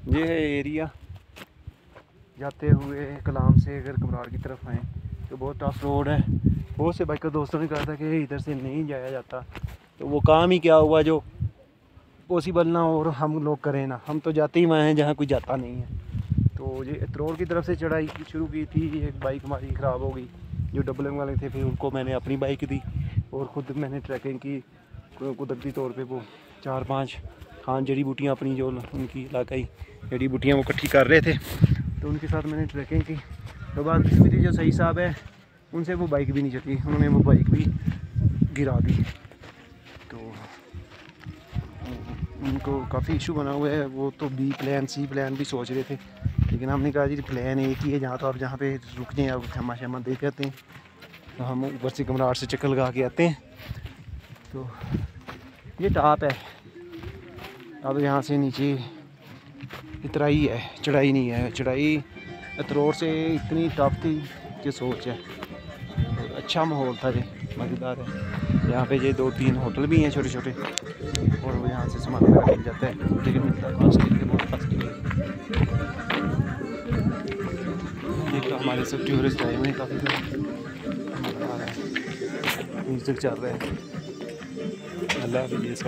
ये है एरिया। जाते हुए कलाम से अगर कमरार की तरफ आएँ तो बहुत टफ रोड है। बहुत से बाइकर दोस्तों ने कहा था कि इधर से नहीं जाया जाता, तो वो काम ही क्या हुआ जो पॉसिबल ना हो और हम लोग करें ना। हम तो जाते ही वहाँ हैं जहाँ कोई जाता नहीं है। तो ये इतरोड़ की तरफ से चढ़ाई शुरू की थी। एक बाइक हमारी ख़राब हो गई, जो डबलिंग वाले थे, फिर उनको मैंने अपनी बाइक दी और ख़ुद मैंने ट्रैकिंग की। कुदरती तौर पे वो 4-5 खान जड़ी बूटियाँ अपनी जो उनकी इलाकाई जड़ी बूटियाँ वो इकट्ठी कर रहे थे, तो उनके साथ मैंने ट्रैकिंग की। तो बात हुई थी जो सही साहब है उनसे, वो बाइक भी नहीं चली, उन्होंने वो बाइक भी गिरा दी। तो उनको काफ़ी इशू बना हुआ है। वो तो बी प्लान सी प्लान भी सोच रहे थे, लेकिन हमने कहा जी प्लान एक ही है, जहाँ तो आप जहाँ पे रुक जाएँ आप क्षमा क्षमा देख आते हैं। तो हम ऊपर से कमरार से चक्कर लगा के आते हैं। तो ये टॉप है। अब यहाँ से नीचे उतराई है, चढ़ाई नहीं है। चढ़ाई इतरोड़ से इतनी टफ थी कि सोच है। अच्छा माहौल था जी, मज़ेदार है। यहाँ पे ये 2-3 होटल भी हैं छोटे छोटे, और वो यहाँ से सामान वगैरह मिल जाता है, लेकिन मिलता है फास्ट के लिए, बहुत फास्ट के लिए। देखो हमारे सब टूरिस्ट आए हुए हैं काफ़ी दूर, म्यूज़िक चल रहा है। अल्लाह हाफ़िज़।